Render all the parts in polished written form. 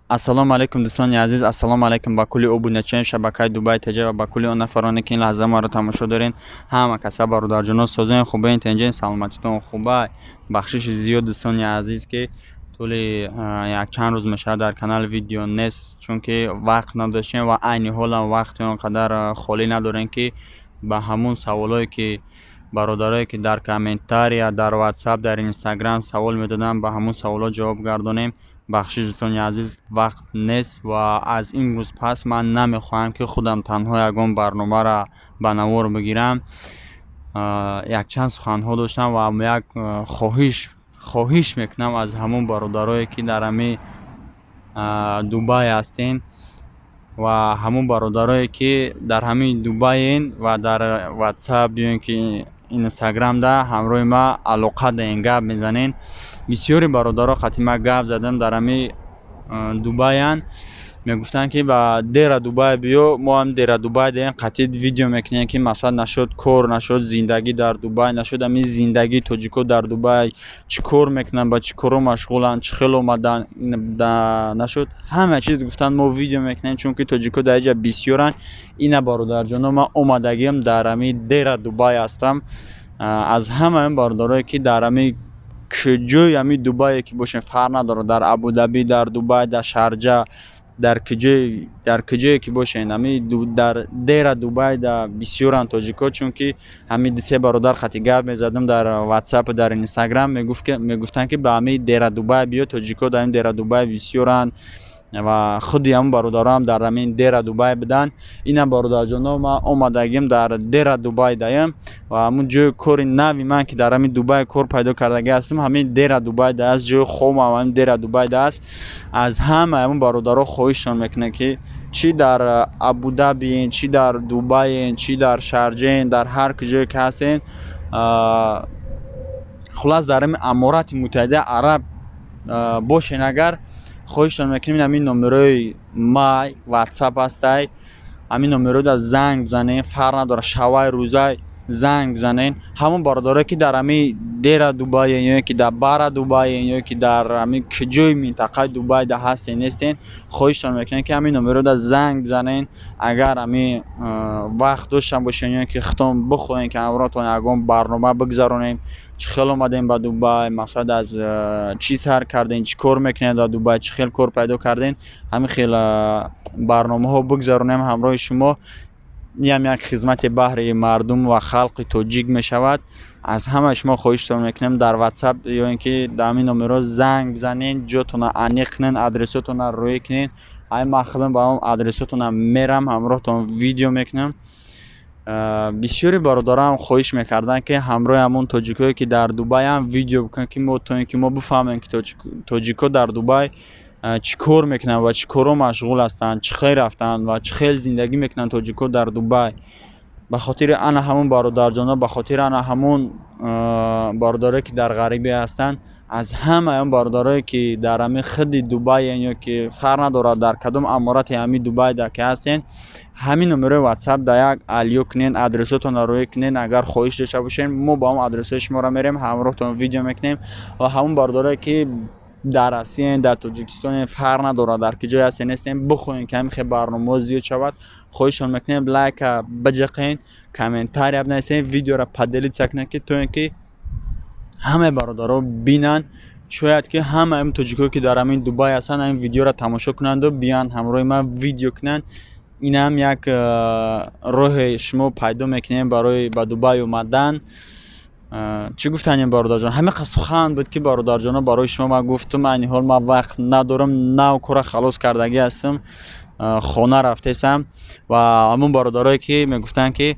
ассалому алайкум дӯстони азиз, ассалому алайкум ба кулли обуначиёни шабакаи Дубай TJ ва ба кулли он нафароне ки ин лаҳза маро тамошо дорен. Ҳама каса бародарҷонон созаи хубаи тенҷаи саломатитон хубай бахшиши зиёд дӯстони азиз ки тӯли якчанд рӯз мешавад дар канал видео нест, чунки вақт надоштем ва айни ҳолам вақти он қадар холӣ надорем ки ба ҳамун саволое ки бародарое ки дар комментария, дар WhatsApp, дар Instagram савол медоданд ба ҳамун саволот ҷавоб гардонем. бахшиш дӯстони азиз, вақт нест ва аз ин рӯз пас ман намехоҳам ки худам танҳо ягон барномаро ба навор бигирам. якчанд суханҳо доштам ва як хоҳиш мекунам аз ҳамон бародарое ки дар ҳами Дубай ҳастен ва ҳамон бародарое ки дар ҳами Дубайен ва дар WhatsApp ё ки Instagram да ҳамроҳи ма алоқа даен гап мезанен. бисёри бародаро хати ма гап задам дар ҳами Дубайан, мегуфтанд ки ба дера Дубай биё, мо ҳам дера Дубай даен қатъи видео мекунем ки масалан нашуд кор, нашуд зиндагӣ дар Дубай, нашуд ҳами зиндагии тоҷико дар Дубай чӣ кор мекунанд, ба чӣ коро машғуланд, чӣ хел омадан, нашуд ҳама чиз гуфтанд мо видео мекунем, чунки тоҷико дар инҷа бисёранд. ина бародарҷоно, ман омадагиам дар ҳами дера Дубай ҳастам. аз ҳама бародарое ки дар ҳами куҷои ҳами Дубае ки бошем фарқ надорад, дар Абу-Даби, дар Дубай, дар Шарҷа, дар куҷое ки бошен, ҳами дар дера Дубай да бисёранд тоҷико, чунки ҳами дусе бародар хати гап мезадам дар WhatsApp, дар Instagram, мегуфтанд ки ба ҳами дера Дубай биё, тоҷико дар ин дера Дубай бисёранд ва худи ҳамон бародаро ҳам дар ҳамин дера Дубай буданд. ина бародарҷоно, ман омадагим дар дера Дубай даям ва ҳамун ҷои кори нави ман ки дар ҳамин Дубай кор пайдо кардаги ҳастам, ҳамин дера Дубай да аст, ҷои хомам ҳамин дера Дубай да аст. аз ҳама ҳамон бародаро хоҳиштон мекунам ки чӣ дар Абу-Дабиен, чӣ дар Дубайен, чӣ дар Шарҷаен, дар ҳар куҷое ки ҳастен, хулас дар ҳамин Аморати Муттаҳидаи Араб бошен, агар хоҳиштон мекунем ҳамин номерои май WhatsApp ҳастай, ҳамин номеро да занг бизанен, фарқ надорад шавай рӯзай занг бизанен. ҳамон бародарое ки дар ҳамин дера Дубайен ё ки дар бара Дубайен ё ки дар ҳамин куҷои минтақаи Дубай да ҳастен нестен, хоҳиштон мекунем ки ҳамин номеро да занг бизанен. агар ҳамин вақт доштан бошен ё ки хитон бихоҳем ки ҳамроҳтон ягон барнома бигзаронем, чӣ хел омадем ба Дубай, мақсад аз чӣ сар кардем, чӣ кор мекунем дар Дубай, чӣ хел кор пайдо кардем, ҳамин хел барномаҳо бигзаронем ҳамроҳи шумо. ин як хизмати баҳри мардум ва халқи тоҷик мешавад. аз ҳама шумо хоҳиштон мекунем дар WhatsApp ё ин ки дар ҳамин номеро занг бизанен, ҷотона аниқ кунен, адресотона рӯй кунен. ҳамин ман худам ба он адресотона мерам, ҳамроҳтон видео мекунам. бисёри бародарам хоҳиш мекарданд ки ҳамроҳи ҳамон тоҷикое ки дар Дубай ҳам видео бикунанд ки мо то ин ки мо бифаҳмем ки тоҷико дар Дубай чӣ кор мекунанд ва чӣ коро машғул ҳастанд, чӣ хел рафтанд ва чӣ хел зиндагӣ мекунанд тоҷико дар Дубай. ба хотири ана ҳамон бародарҷоно, ба хотири ана ҳамон бародарое ки дар ғарибия ҳастанд, аз ҳама ҳамон бародарое ки дар ҳамин хидди Дубайен ё ки фарқ надорад дар кадом аморати ҳамин Дубай да ки ҳастен, ҳамин номерои WhatsApp да як алё кунен, адресотонро рӯй кунен. агар хоҳиш дошта бошен, мо ба он адресои шуморо мерем, ҳамроҳтон видео мекунем. ва ҳамон бародарое ки дар Россияен, дар Тоҷикистонен, фарқ надорад дар куҷое ҳастен нестен, бихоҳем ки ҳамин хел барномаҳо зиёд шавад, хоҳиштон мекунем лайка биҷиқен, комментария бинависен, видеоро поделитса кунен ки то ин ки ҳамаи бародаро бинанд. шояд ки ҳамаи ҳамин тоҷикое ки дар ҳамин Дубай ҳастанд ҳамин видеоро тамошо кунанду биёянд ҳамроҳи ман видео кунанд. ин ҳам як роҳе шумо пайдо мекунем барои ба Дубай омадан. чӣ гуфтан ин бародарҷон? ҳамин сухан буд ки бародарҷоно барои шумо ман гуфтам. айни ҳол ман вақт надорам, нав кора халос кардагӣ ҳастам, хона рафтесам. ва ҳамон бародарое ки мегуфтанд ки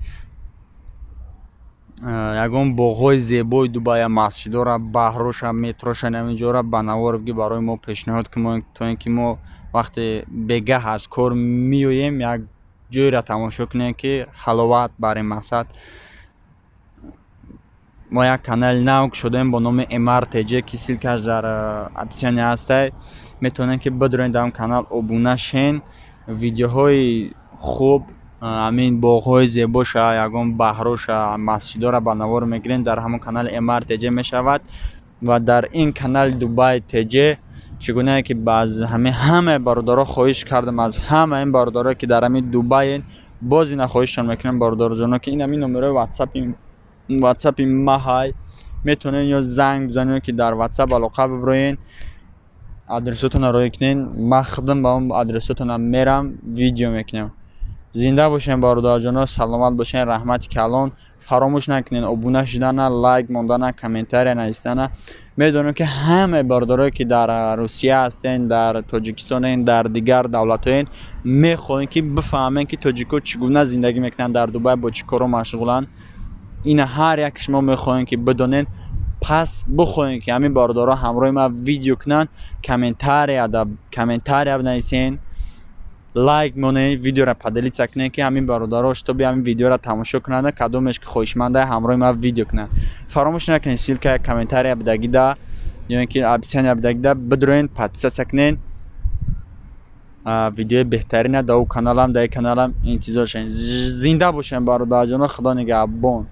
ягон боғҳои зебои Дубай, масҷидора, баҳроша, метроша ҳамин ҷоро ба навор бигир, барои мо пешниҳод кунем, то ин ки мо вақте бегаҳ аз кор меоем, як ҷойро тамошо кунем ки ҳаловат бар ин мақсад. мо як канали нав кушодаем бо номи EMAAR TJ ки силкаш дар описиония ҳастай. метавонем ки бидроен дар он канал обуна шен. видеоҳои хуб, ҳамин боғҳои зебоша, ягон баҳроша, масҷидора ба навор мегирем, дар ҳамон канали EMAAR TJ мешавад. ва дар ин канали Дубай TJ چگونه که باز همه برادرها خواهش کردم از همه این برادرها که در همین دبی باز اینا خواهششان میکنم برادر جانا که این همین نمره واتساپ ما های میتونین یا زنگ بزنین که در واتساپ علاقه ببرین آدرستون رو کنین ما خودم با اون آدرستون میرم ویدیو میکنم. زنده باشین برادر جانا سلامت باشین رحمت کلان فراموش نکنین ابونه شدن لایک موندن کامنتاری نوشتن. میدونم که همه برادرایی که در روسیه هستین در تاجیکستان در دیگر دولت‌ها میخواین که بفهمین که تاجیک‌ها چگونه زندگی میکنن در دبی با چی کارا مشغولن. این هر یک شما میخواین که بدونین پس بخواین که همین برادرها همراه ما ویدیو کنن کامنتاری بنویسین لایک مونه ویدیو را پدلی چکنه که همین برادرها اشتباهی همین ویدیو را تماشا کنند کدومش که خوشمنده همراه ما ویدیو کنن. فراموش نکنین سیلکه کامنتاری بدگی ده یا اینکه ابسیان بدگی ده بدروین پادپیس چکنین ویدیو بهترینه دو کانالم انتظار شین. زنده باشین برادر جان خدا نگهبان.